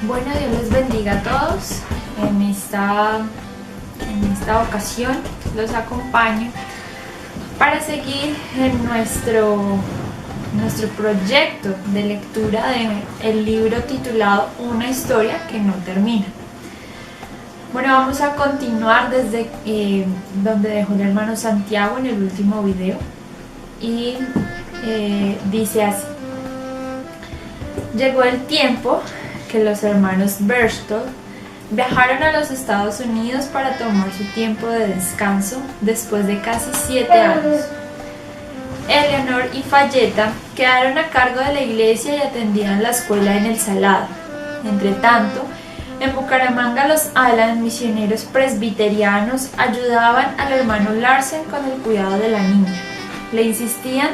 Bueno, Dios les bendiga a todos. En esta ocasión los acompaño para seguir en nuestro proyecto de lectura del libro titulado Una historia que no termina. Bueno, vamos a continuar desde donde dejó el hermano Santiago en el último video y dice así: llegó el tiempo que los hermanos Berchtold viajaron a los Estados Unidos para tomar su tiempo de descanso después de casi 7 años. Eleanor y Falleta quedaron a cargo de la iglesia y atendían la escuela en El Salado. Entre tanto, en Bucaramanga los Allan, misioneros presbiterianos, ayudaban al hermano Larsen con el cuidado de la niña. Le insistían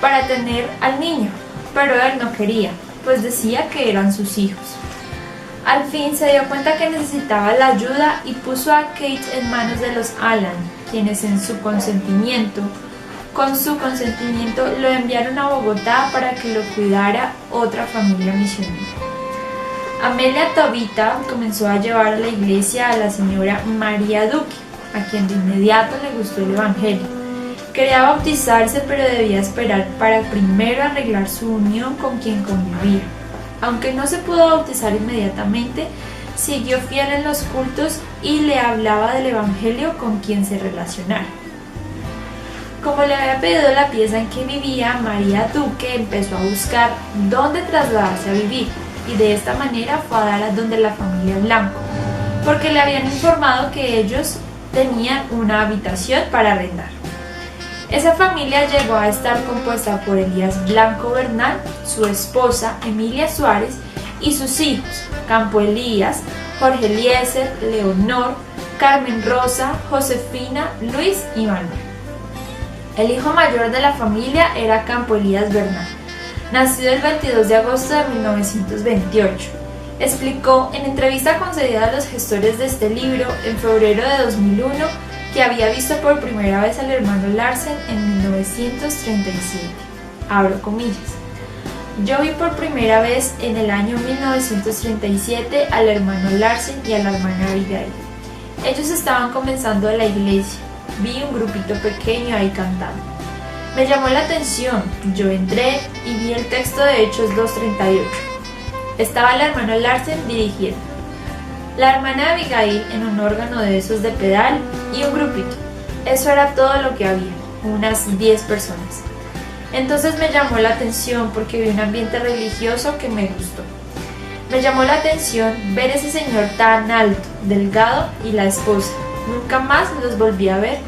para tener al niño, pero él no quería, pues decía que eran sus hijos. Al fin se dio cuenta que necesitaba la ayuda y puso a Kate en manos de los Allan, quienes con su consentimiento lo enviaron a Bogotá para que lo cuidara otra familia misionera. Amelia Tabita comenzó a llevar a la iglesia a la señora María Duque, a quien de inmediato le gustó el evangelio. Quería bautizarse, pero debía esperar para primero arreglar su unión con quien convivía. Aunque no se pudo bautizar inmediatamente, siguió fiel en los cultos y le hablaba del evangelio con quien se relacionara. Como le había pedido la pieza en que vivía, María Duque empezó a buscar dónde trasladarse a vivir, y de esta manera fue a dar a donde la familia Blanco, porque le habían informado que ellos tenían una habitación para arrendar. Esa familia llegó a estar compuesta por Elías Blanco Bernal, su esposa Emilia Suárez y sus hijos Campo Elías, Jorge Eliezer, Leonor, Carmen Rosa, Josefina, Luis y Manuel. El hijo mayor de la familia era Campo Elías Bernal, nacido el 22 de agosto de 1928. Explicó en entrevista concedida a los gestores de este libro en febrero de 2001 que había visto por primera vez al hermano Larsen en 1937. Abro comillas. Yo vi por primera vez en el año 1937 al hermano Larsen y a la hermana Abigail. Ellos estaban comenzando a la iglesia. Vi un grupito pequeño ahí cantando. Me llamó la atención. Yo entré y vi el texto de Hechos 2:38. Estaba el hermano Larsen dirigiendo. La hermana Abigail en un órgano de esos de pedal y un grupito. Eso era todo lo que había, unas 10 personas. Entonces me llamó la atención porque vi un ambiente religioso que me gustó. Me llamó la atención ver ese señor tan alto, delgado y la esposa. Nunca más los volví a ver,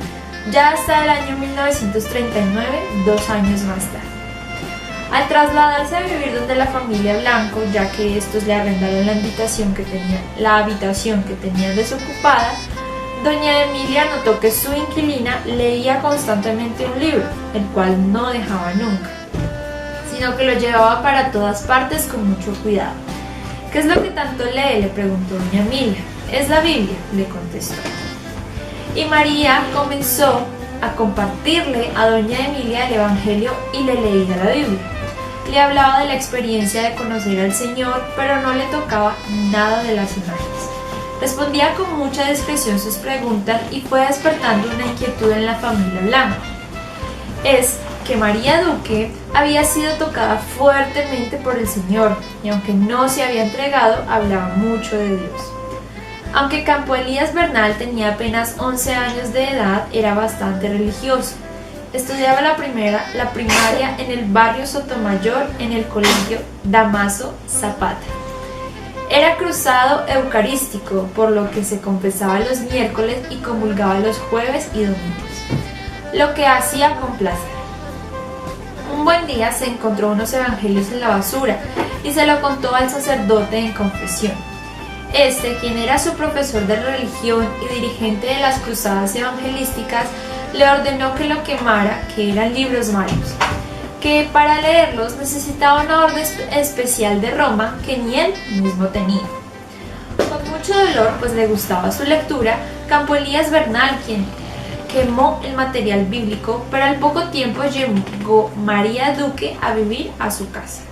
ya hasta el año 1939, 2 años más tarde. Al trasladarse a vivir donde la familia Blanco, ya que estos le arrendaron la habitación que tenían desocupada, doña Emilia notó que su inquilina leía constantemente un libro, el cual no dejaba nunca, sino que lo llevaba para todas partes con mucho cuidado. ¿Qué es lo que tanto lee?, le preguntó doña Emilia. Es la Biblia, le contestó. Y María comenzó a compartirle a doña Emilia el evangelio y le leía la Biblia. Le hablaba de la experiencia de conocer al Señor, pero no le tocaba nada de las imágenes. Respondía con mucha discreción sus preguntas y fue despertando una inquietud en la familia Blanco. Es que María Duque había sido tocada fuertemente por el Señor y aunque no se había entregado, hablaba mucho de Dios. Aunque Campo Elías Bernal tenía apenas 11 años de edad, era bastante religioso. Estudiaba la primaria en el barrio Sotomayor en el colegio Damaso Zapata. Era cruzado eucarístico, por lo que se confesaba los miércoles y comulgaba los jueves y domingos, lo que hacía con placer. Un buen día se encontró unos evangelios en la basura y se lo contó al sacerdote en confesión. Quien era su profesor de religión y dirigente de las cruzadas evangelísticas, le ordenó que lo quemara, que eran libros malos, que para leerlos necesitaba una orden especial de Roma que ni él mismo tenía. Con mucho dolor, pues le gustaba su lectura, Campo Elías Bernal, quien quemó el material bíblico, pero al poco tiempo llegó María Duque a vivir a su casa.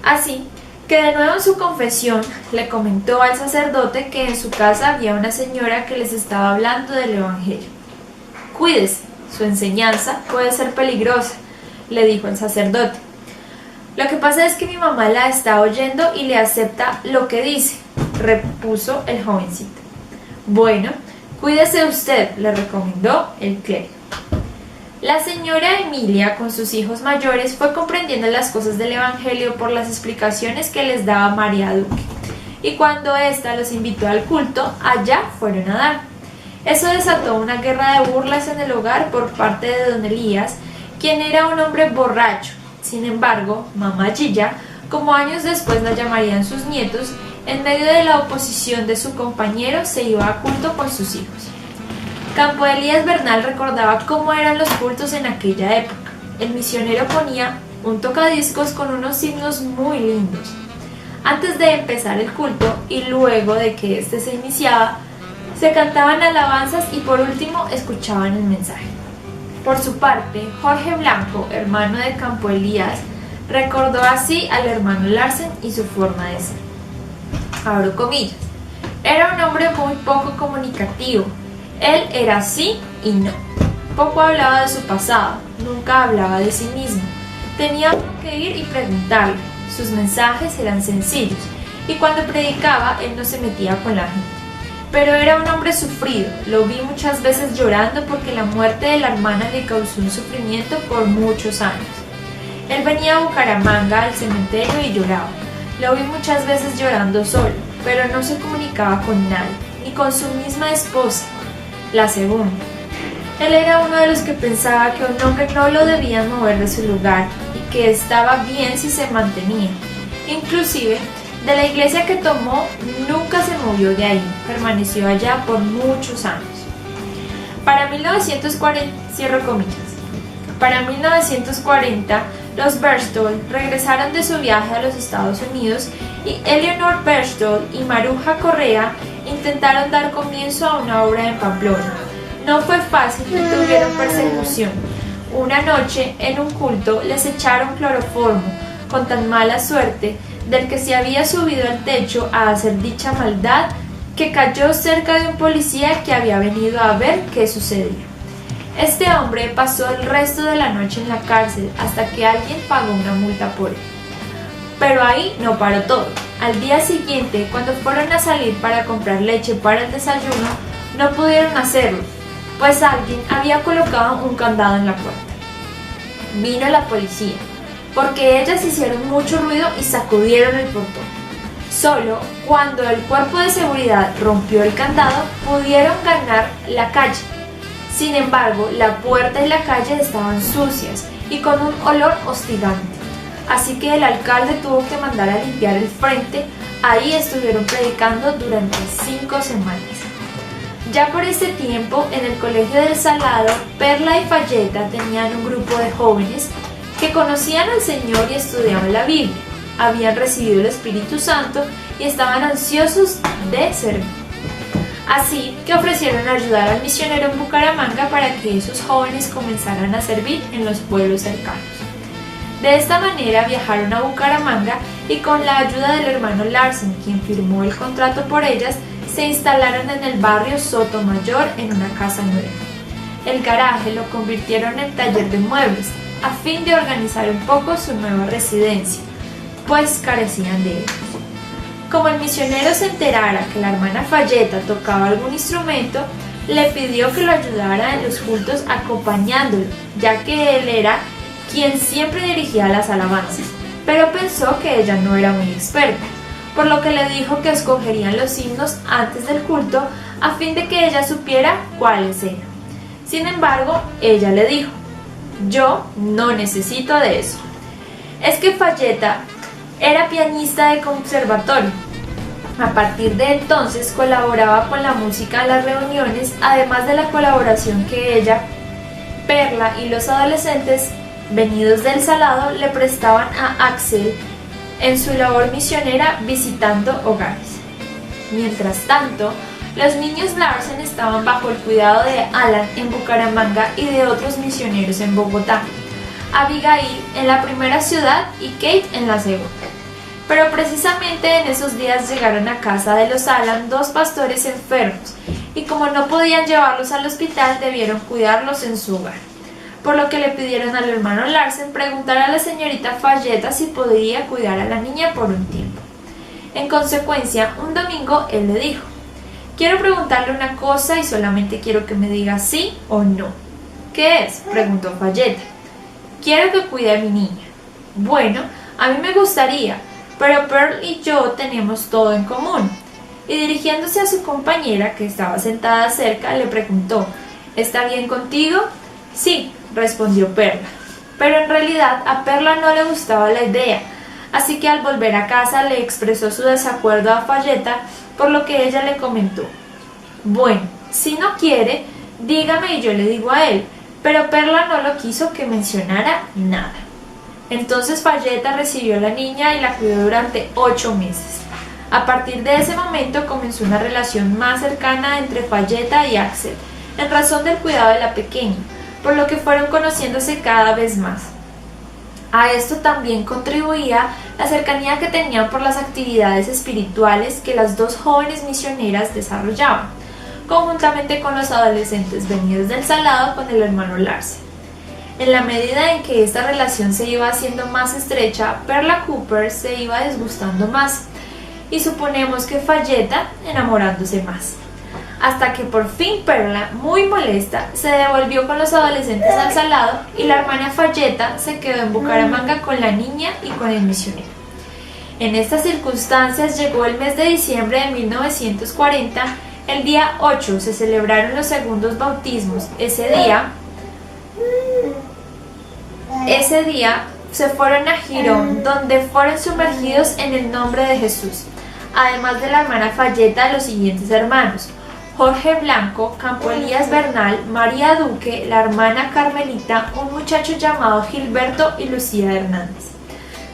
Así que de nuevo en su confesión le comentó al sacerdote que en su casa había una señora que les estaba hablando del Evangelio. «Cuídese, su enseñanza puede ser peligrosa», le dijo el sacerdote. «Lo que pasa es que mi mamá la está oyendo y le acepta lo que dice», repuso el jovencito. «Bueno, cuídese usted», le recomendó el clérigo. La señora Emilia, con sus hijos mayores, fue comprendiendo las cosas del Evangelio por las explicaciones que les daba María Duque, y cuando ésta los invitó al culto, allá fueron a dar. Eso desató una guerra de burlas en el hogar por parte de don Elías, quien era un hombre borracho. Sin embargo, mamá Gilla, como años después la llamarían sus nietos, en medio de la oposición de su compañero, se iba a culto con sus hijos. Campo Elías Bernal recordaba cómo eran los cultos en aquella época. El misionero ponía un tocadiscos con unos himnos muy lindos. Antes de empezar el culto y luego de que éste se iniciaba, se cantaban alabanzas y por último escuchaban el mensaje. Por su parte, Jorge Blanco, hermano de Campo Elías, recordó así al hermano Larsen y su forma de ser. Abro comillas. Era un hombre muy poco comunicativo. Él era sí y no. Poco hablaba de su pasado, nunca hablaba de sí mismo. Tenía que ir y preguntarle. Sus mensajes eran sencillos y cuando predicaba él no se metía con la gente. Pero era un hombre sufrido, lo vi muchas veces llorando porque la muerte de la hermana le causó un sufrimiento por muchos años. Él venía a Bucaramanga al cementerio y lloraba. Lo vi muchas veces llorando solo, pero no se comunicaba con nadie, ni con su misma esposa. La segunda. Él era uno de los que pensaba que un hombre no lo debían mover de su lugar y que estaba bien si se mantenía. Inclusive, de la iglesia que tomó, nunca se movió de ahí, permaneció allá por muchos años. Para 1940, cierro comillas, para 1940, los Berchtold regresaron de su viaje a los Estados Unidos y Eleanor Berchtold y Maruja Correa intentaron dar comienzo a una obra en Pamplona. No fue fácil y tuvieron persecución. Una noche, en un culto, les echaron cloroformo, con tan mala suerte, del que se había subido al techo a hacer dicha maldad, que cayó cerca de un policía que había venido a ver qué sucedía. Este hombre pasó el resto de la noche en la cárcel hasta que alguien pagó una multa por él. Pero ahí no paró todo. Al día siguiente, cuando fueron a salir para comprar leche para el desayuno, no pudieron hacerlo, pues alguien había colocado un candado en la puerta. Vino la policía, porque ellas hicieron mucho ruido y sacudieron el portón. Solo cuando el cuerpo de seguridad rompió el candado, pudieron ganar la calle. Sin embargo, la puerta y la calle estaban sucias y con un olor hostigante. Así que el alcalde tuvo que mandar a limpiar el frente. Ahí estuvieron predicando durante 5 semanas. Ya por ese tiempo, en el colegio del Salado, Perla y Falleta tenían un grupo de jóvenes que conocían al Señor y estudiaban la Biblia. Habían recibido el Espíritu Santo y estaban ansiosos de servir. Así que ofrecieron ayudar al misionero en Bucaramanga para que esos jóvenes comenzaran a servir en los pueblos cercanos. De esta manera viajaron a Bucaramanga y con la ayuda del hermano Larsen, quien firmó el contrato por ellas, se instalaron en el barrio Sotomayor en una casa nueva. El garaje lo convirtieron en taller de muebles, a fin de organizar un poco su nueva residencia, pues carecían de ellos. Como el misionero se enterara que la hermana Falleta tocaba algún instrumento, le pidió que lo ayudara en los cultos acompañándolo, ya que él era quien siempre dirigía las alabanzas, pero pensó que ella no era muy experta, por lo que le dijo que escogerían los himnos antes del culto a fin de que ella supiera cuáles eran. Sin embargo, ella le dijo: «Yo no necesito de eso». Es que Falleta era pianista de conservatorio. A partir de entonces colaboraba con la música en las reuniones, además de la colaboración que ella, Perla y los adolescentes venidos del Salado le prestaban a Axel en su labor misionera visitando hogares. Mientras tanto, los niños Larsen estaban bajo el cuidado de Alan en Bucaramanga y de otros misioneros en Bogotá, Abigail en la primera ciudad y Kate en la segunda. Pero precisamente en esos días llegaron a casa de los Allan dos pastores enfermos, y como no podían llevarlos al hospital, debieron cuidarlos en su hogar. Por lo que le pidieron al hermano Larsen preguntar a la señorita Falletta si podría cuidar a la niña por un tiempo. En consecuencia, un domingo él le dijo: «Quiero preguntarle una cosa y solamente quiero que me diga sí o no». «¿Qué es?», preguntó Falletta. «Quiero que cuide a mi niña». «Bueno, a mí me gustaría, pero Pearl y yo tenemos todo en común». Y dirigiéndose a su compañera, que estaba sentada cerca, le preguntó: «¿Está bien contigo?». «Sí», respondió Perla. Pero en realidad a Perla no le gustaba la idea, así que al volver a casa le expresó su desacuerdo a Falletta, por lo que ella le comentó: «Bueno, si no quiere, dígame y yo le digo a él». Pero Perla no lo quiso que mencionara nada. Entonces Falletta recibió a la niña y la cuidó durante 8 meses. A partir de ese momento comenzó una relación más cercana entre Falletta y Axel, en razón del cuidado de la pequeña, por lo que fueron conociéndose cada vez más. A esto también contribuía la cercanía que tenían por las actividades espirituales que las dos jóvenes misioneras desarrollaban, conjuntamente con los adolescentes venidos del Salado con el hermano Larsen. En la medida en que esta relación se iba haciendo más estrecha, Perla Cooper se iba desgustando más, y suponemos que Falletta enamorándose más. Hasta que por fin Perla, muy molesta, se devolvió con los adolescentes al Salado y la hermana Falletta se quedó en Bucaramanga con la niña y con el misionero. En estas circunstancias llegó el mes de diciembre de 1940. El día 8 se celebraron los segundos bautismos. Ese día se fueron a Girón, donde fueron sumergidos en el nombre de Jesús. Además de la hermana Falletta, los siguientes hermanos: Jorge Blanco, Campo Elías Bernal, María Duque, la hermana Carmelita, un muchacho llamado Gilberto y Lucía Hernández,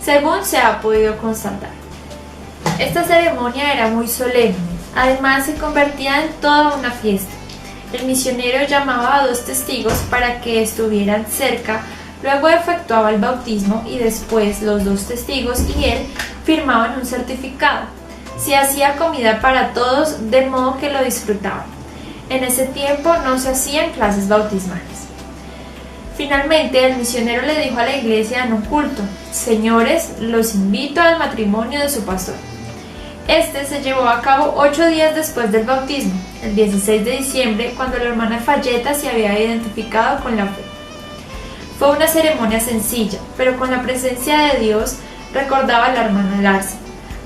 según se ha podido constatar. Esta ceremonia era muy solemne, además se convertía en toda una fiesta. El misionero llamaba a 2 testigos para que estuvieran cerca, luego efectuaba el bautismo y después los 2 testigos y él firmaban un certificado. Se hacía comida para todos, de modo que lo disfrutaban. En ese tiempo no se hacían clases bautismales. Finalmente, el misionero le dijo a la iglesia en un culto: «Señores, los invito al matrimonio de su pastor». Este se llevó a cabo 8 días después del bautismo, el 16 de diciembre, cuando la hermana Falletta se había identificado con la fe. Fue una ceremonia sencilla, pero con la presencia de Dios, recordaba la hermana Larsen.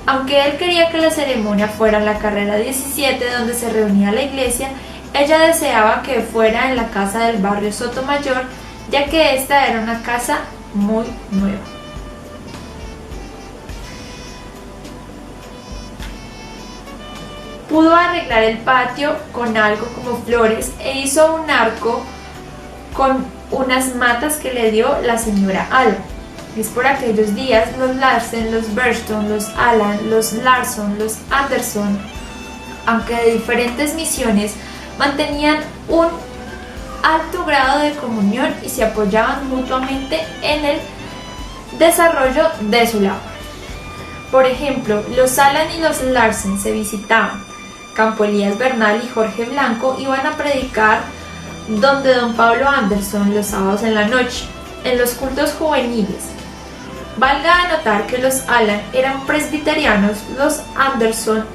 Aunque él quería que la ceremonia fuera en la carrera 17 donde se reunía la iglesia, ella deseaba que fuera en la casa del barrio Sotomayor, ya que esta era una casa muy nueva. Pudo arreglar el patio con algo como flores e hizo un arco con unas matas que le dio la señora Allan. Es por aquellos días los Larsen, los Burston, los Allan, los Larson, los Anderson, aunque de diferentes misiones, mantenían un alto grado de comunión y se apoyaban mutuamente en el desarrollo de su labor. Por ejemplo, los Allan y los Larsen se visitaban. Campo Elías Bernal y Jorge Blanco iban a predicar donde don Pablo Anderson los sábados en la noche, en los cultos juveniles. Valga anotar que los Allan eran presbiterianos, los Anderson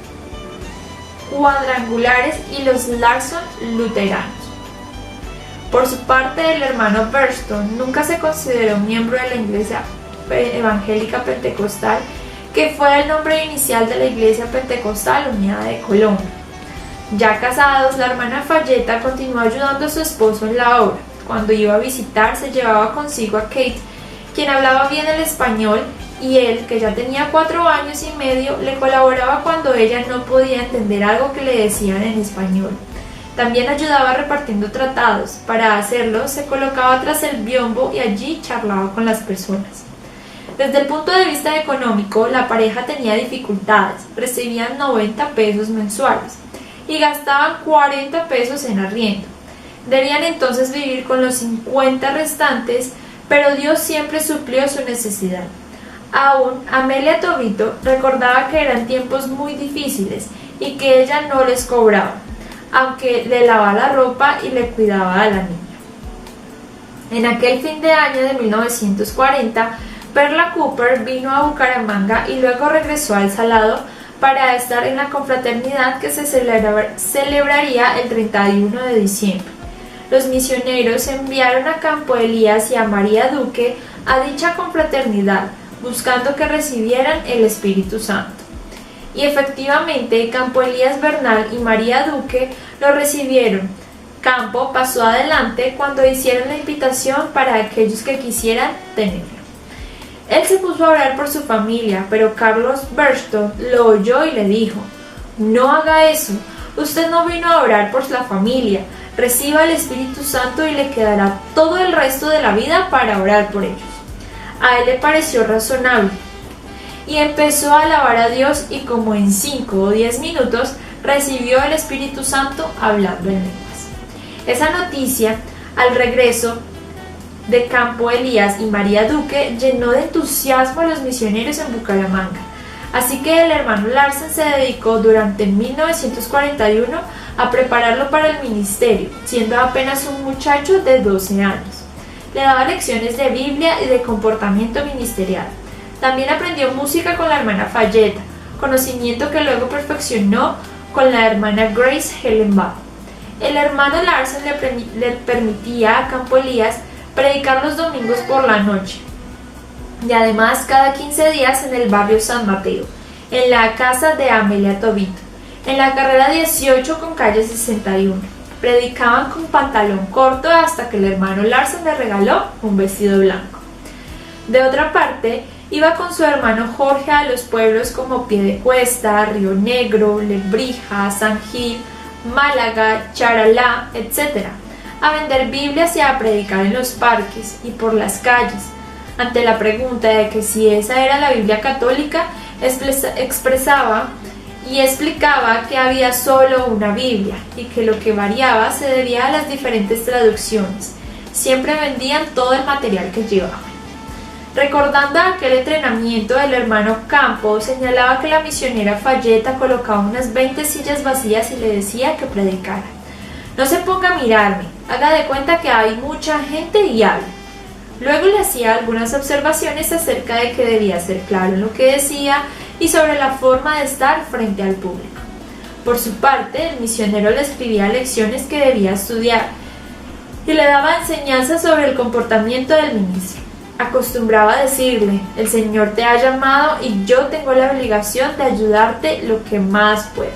cuadrangulares y los Larson luteranos. Por su parte, el hermano Burston nunca se consideró miembro de la Iglesia Evangélica Pentecostal, que fue el nombre inicial de la Iglesia Pentecostal Unida de Colombia. Ya casados, la hermana Falletta continuó ayudando a su esposo en la obra. Cuando iba a visitar, se llevaba consigo a Kate, quien hablaba bien el español, y él, que ya tenía 4 años y medio, le colaboraba cuando ella no podía entender algo que le decían en español. También ayudaba repartiendo tratados. Para hacerlo, se colocaba tras el biombo y allí charlaba con las personas. Desde el punto de vista económico, la pareja tenía dificultades. Recibían 90 pesos mensuales y gastaban 40 pesos en arriendo. Debían entonces vivir con los 50 restantes, pero Dios siempre suplió su necesidad. Aún Amelia Tobito recordaba que eran tiempos muy difíciles y que ella no les cobraba, aunque le lavaba la ropa y le cuidaba a la niña. En aquel fin de año de 1940, Perla Cooper vino a Bucaramanga y luego regresó al Salado para estar en la confraternidad que se celebraría el 31 de diciembre. Los misioneros enviaron a Campo Elías y a María Duque a dicha confraternidad, buscando que recibieran el Espíritu Santo. Y efectivamente, Campo Elías Bernal y María Duque lo recibieron. Campo pasó adelante cuando hicieron la invitación para aquellos que quisieran tenerlo. Él se puso a orar por su familia, pero Carlos Burston lo oyó y le dijo: «No haga eso, usted no vino a orar por la familia, reciba el Espíritu Santo y le quedará todo el resto de la vida para orar por ellos». A él le pareció razonable y empezó a alabar a Dios, y como en 5 o 10 minutos recibió el Espíritu Santo hablando en lenguas. Esa noticia, al regreso de Campo Elías y María Duque, llenó de entusiasmo a los misioneros en Bucaramanga. Así que el hermano Larsen se dedicó durante 1941 a prepararlo para el ministerio, siendo apenas un muchacho de 12 años. Le daba lecciones de Biblia y de comportamiento ministerial. También aprendió música con la hermana Fayeta, conocimiento que luego perfeccionó con la hermana Grace Helen Ball. El hermano Larsen le permitía a Campo Elías predicar los domingos por la noche, y además cada 15 días en el barrio San Mateo, en la casa de Amelia Tobito, en la carrera 18 con calle 61. Predicaban con pantalón corto hasta que el hermano Larsen le regaló un vestido blanco. De otra parte, iba con su hermano Jorge a los pueblos como Piedecuesta, Río Negro, Lebrija, San Gil, Málaga, Charalá, etc., a vender Biblias y a predicar en los parques y por las calles. Ante la pregunta de que si esa era la Biblia católica, expresaba y explicaba que había solo una Biblia y que lo que variaba se debía a las diferentes traducciones. Siempre vendían todo el material que llevaban. Recordando aquel entrenamiento, el hermano Campo señalaba que la misionera Fayeta colocaba unas 20 sillas vacías y le decía que predicara. «No se ponga a mirarme, haga de cuenta que hay mucha gente y hable». Luego le hacía algunas observaciones acerca de que debía ser claro en lo que decía y sobre la forma de estar frente al público. Por su parte, el misionero le escribía lecciones que debía estudiar y le daba enseñanzas sobre el comportamiento del ministro. Acostumbraba a decirle: «El Señor te ha llamado y yo tengo la obligación de ayudarte lo que más pueda».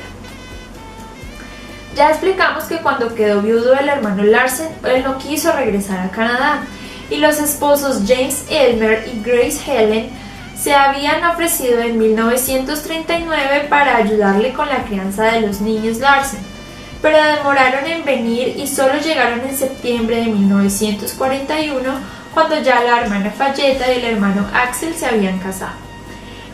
Ya explicamos que cuando quedó viudo el hermano Larsen, él no quiso regresar a Canadá, y los esposos James Elmer y Grace Helen se habían ofrecido en 1939 para ayudarle con la crianza de los niños Larsen, pero demoraron en venir y solo llegaron en septiembre de 1941, cuando ya la hermana Fayeta y el hermano Axel se habían casado.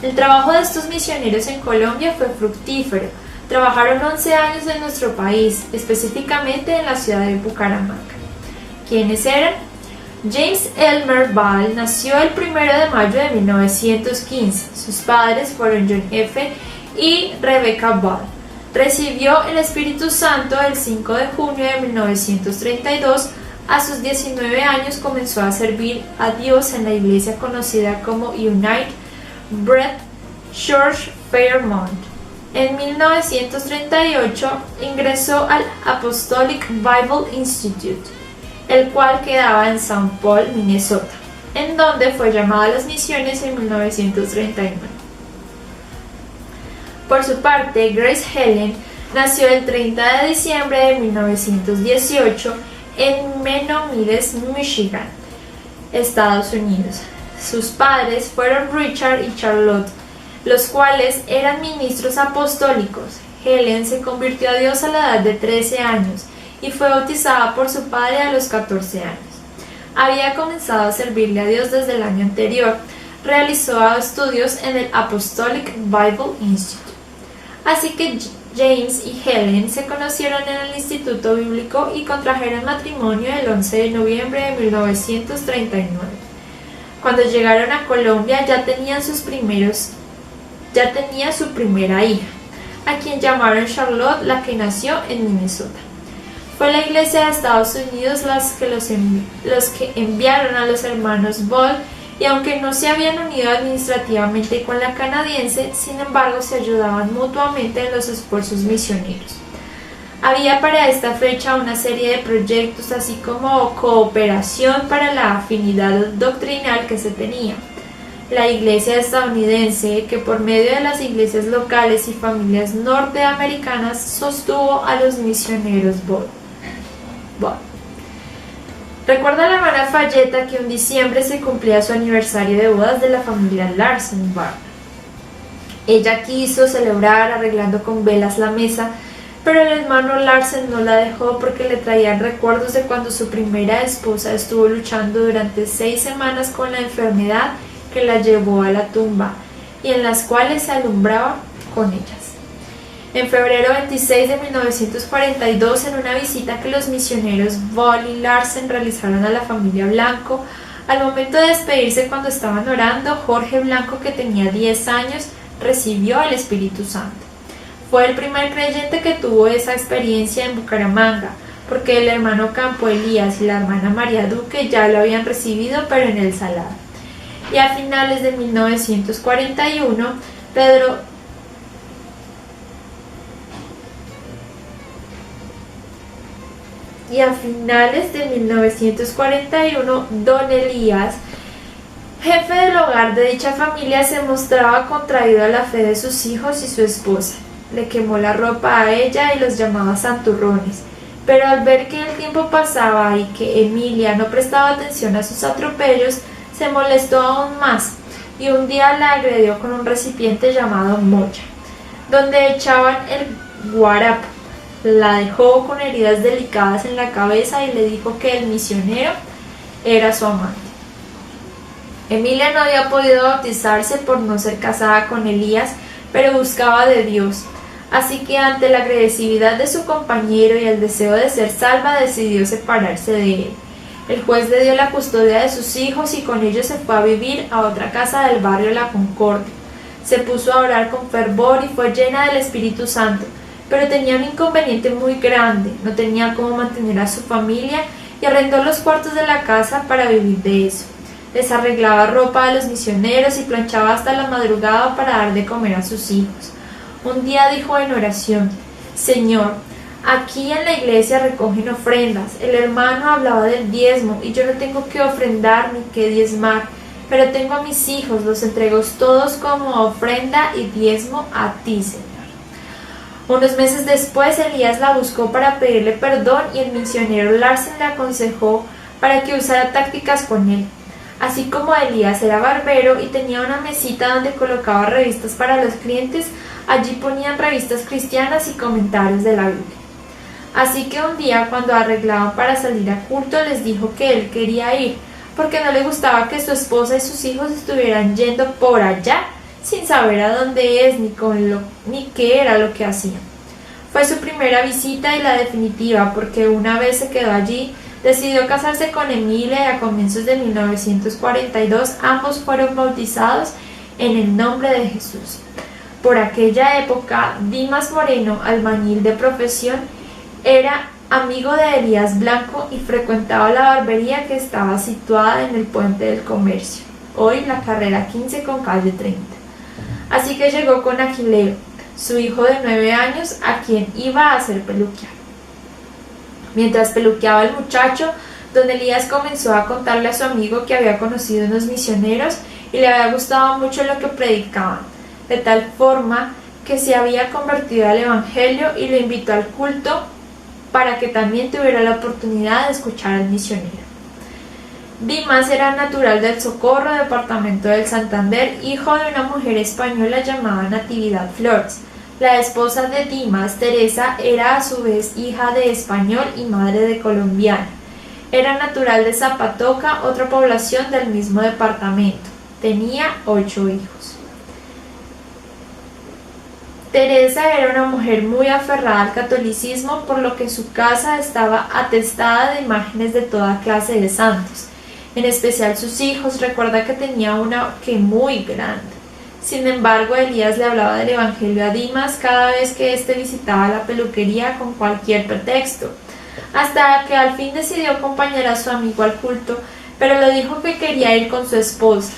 El trabajo de estos misioneros en Colombia fue fructífero. Trabajaron 11 años en nuestro país, específicamente en la ciudad de Bucaramanga. ¿Quiénes eran? James Elmer Ball nació el 1 de mayo de 1915. Sus padres fueron John F. y Rebecca Ball. Recibió el Espíritu Santo el 5 de junio de 1932. A sus 19 años comenzó a servir a Dios en la iglesia conocida como United Brethren Church Fairmont. En 1938 ingresó al Apostolic Bible Institute, el cual quedaba en St. Paul, Minnesota, en donde fue llamado a las misiones en 1939. Por su parte, Grace Helen nació el 30 de diciembre de 1918 en Menominee, Michigan, Estados Unidos. Sus padres fueron Richard y Charlotte, los cuales eran ministros apostólicos. Helen se convirtió a Dios a la edad de 13 años y fue bautizada por su padre a los 14 años. Había comenzado a servirle a Dios desde el año anterior. Realizó estudios en el Apostolic Bible Institute. Así que James y Helen se conocieron en el Instituto Bíblico y contrajeron matrimonio el 11 de noviembre de 1939. Cuando llegaron a Colombia ya tenía su primera hija, a quien llamaron Charlotte, la que nació en Minnesota. Fue la Iglesia de Estados Unidos los que enviaron a los hermanos Ball, y aunque no se habían unido administrativamente con la canadiense, sin embargo se ayudaban mutuamente en los esfuerzos misioneros. Había para esta fecha una serie de proyectos, así como cooperación para la afinidad doctrinal que se tenía. La Iglesia estadounidense, que por medio de las iglesias locales y familias norteamericanas sostuvo a los misioneros Ball. Recuerda la hermana Fayeta que en diciembre se cumplía su aniversario de bodas de la familia Larsen Barber. Ella quiso celebrar arreglando con velas la mesa, pero el hermano Larsen no la dejó porque le traían recuerdos de cuando su primera esposa estuvo luchando durante 6 semanas con la enfermedad que la llevó a la tumba y en las cuales se alumbraba con ellas. En febrero 26 de 1942, en una visita que los misioneros Ball y Larsen realizaron a la familia Blanco, al momento de despedirse cuando estaban orando, Jorge Blanco, que tenía 10 años, recibió el Espíritu Santo. Fue el primer creyente que tuvo esa experiencia en Bucaramanga, porque el hermano Campo Elías y la hermana María Duque ya lo habían recibido, pero en el Salado. Y a finales de 1941, don Elías, jefe del hogar de dicha familia, se mostraba contraído a la fe de sus hijos y su esposa. Le quemó la ropa a ella y los llamaba santurrones, pero al ver que el tiempo pasaba y que Emilia no prestaba atención a sus atropellos, se molestó aún más y un día la agredió con un recipiente llamado mocha, donde echaban el guarapo. La dejó con heridas delicadas en la cabeza y le dijo que el misionero era su amante. Emilia no había podido bautizarse por no ser casada con Elías, pero buscaba de Dios. Así que ante la agresividad de su compañero y el deseo de ser salva, decidió separarse de él. El juez le dio la custodia de sus hijos y con ellos se fue a vivir a otra casa del barrio La Concordia. Se puso a orar con fervor y fue llena del Espíritu Santo, pero tenía un inconveniente muy grande: no tenía cómo mantener a su familia y arrendó los cuartos de la casa para vivir de eso. Les arreglaba ropa a los misioneros y planchaba hasta la madrugada para dar de comer a sus hijos. Un día dijo en oración: Señor, aquí en la iglesia recogen ofrendas. El hermano hablaba del diezmo y yo no tengo que ofrendar ni que diezmar, pero tengo a mis hijos, los entrego todos como ofrenda y diezmo a ti, Señor. Unos meses después, Elías la buscó para pedirle perdón y el misionero Larsen le aconsejó para que usara tácticas con él. Así como Elías era barbero y tenía una mesita donde colocaba revistas para los clientes, allí ponían revistas cristianas y comentarios de la Biblia. Así que un día, cuando arreglaban para salir a culto, les dijo que él quería ir, porque no le gustaba que su esposa y sus hijos estuvieran yendo por allá sin saber a dónde es ni qué era lo que hacían. Fue su primera visita y la definitiva, porque una vez se quedó allí, decidió casarse con Emilia y a comienzos de 1942 ambos fueron bautizados en el nombre de Jesús. Por aquella época, Dimas Moreno, albañil de profesión, era amigo de Elías Blanco y frecuentaba la barbería que estaba situada en el Puente del Comercio, hoy la carrera 15 con calle 30. Así que llegó con Aquileo, su hijo de 9 años, a quien iba a hacer peluquear. Mientras peluqueaba al muchacho, don Elías comenzó a contarle a su amigo que había conocido unos misioneros y le había gustado mucho lo que predicaban, de tal forma que se había convertido al evangelio y lo invitó al culto para que también tuviera la oportunidad de escuchar al misionero. Dimas era natural del Socorro, departamento del Santander, hijo de una mujer española llamada Natividad Flores. La esposa de Dimas, Teresa, era a su vez hija de español y madre de colombiana. Era natural de Zapatoca, otra población del mismo departamento. Tenía 8 hijos. Teresa era una mujer muy aferrada al catolicismo, por lo que su casa estaba atestada de imágenes de toda clase de santos. en especial sus hijos. Recuerda que tenía una que muy grande. Sin embargo, Elías le hablaba del Evangelio a Dimas cada vez que éste visitaba la peluquería con cualquier pretexto, hasta que al fin decidió acompañar a su amigo al culto, pero le dijo que quería ir con su esposa.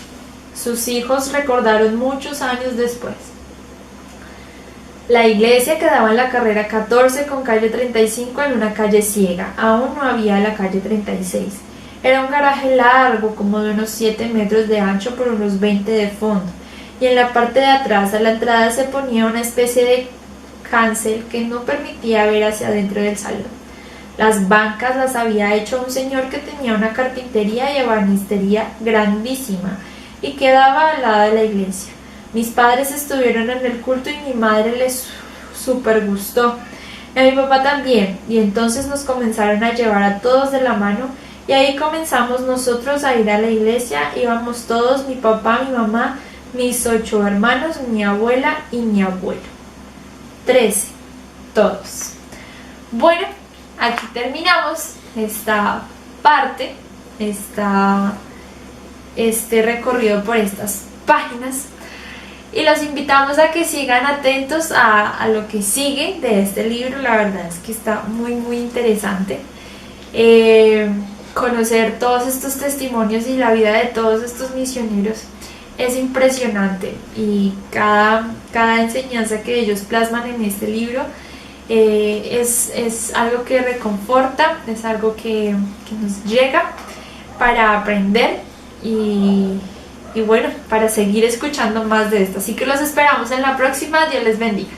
Sus hijos recordaron muchos años después. La iglesia quedaba en la carrera 14 con calle 35 en una calle ciega. Aún no había la calle 36. Era un garaje largo, como de unos 7 metros de ancho por unos 20 de fondo, y en la parte de atrás a la entrada se ponía una especie de cancel que no permitía ver hacia adentro del salón. Las bancas las había hecho un señor que tenía una carpintería y ebanistería grandísima y quedaba al lado de la iglesia. Mis padres estuvieron en el culto y mi madre les super gustó. Y a mi papá también, y entonces nos comenzaron a llevar a todos de la mano y ahí comenzamos nosotros a ir a la iglesia. Íbamos todos, mi papá, mi mamá, mis 8 hermanos, mi abuela y mi abuelo. 13, todos. Bueno, aquí terminamos esta parte, este recorrido por estas páginas. Y los invitamos a que sigan atentos a lo que sigue de este libro. La verdad es que está muy muy interesante. Conocer todos estos testimonios y la vida de todos estos misioneros es impresionante. Y cada enseñanza que ellos plasman en este libro es algo que reconforta, es algo que nos llega para aprender y bueno, para seguir escuchando más de esto. Así que los esperamos en la próxima. Dios les bendiga.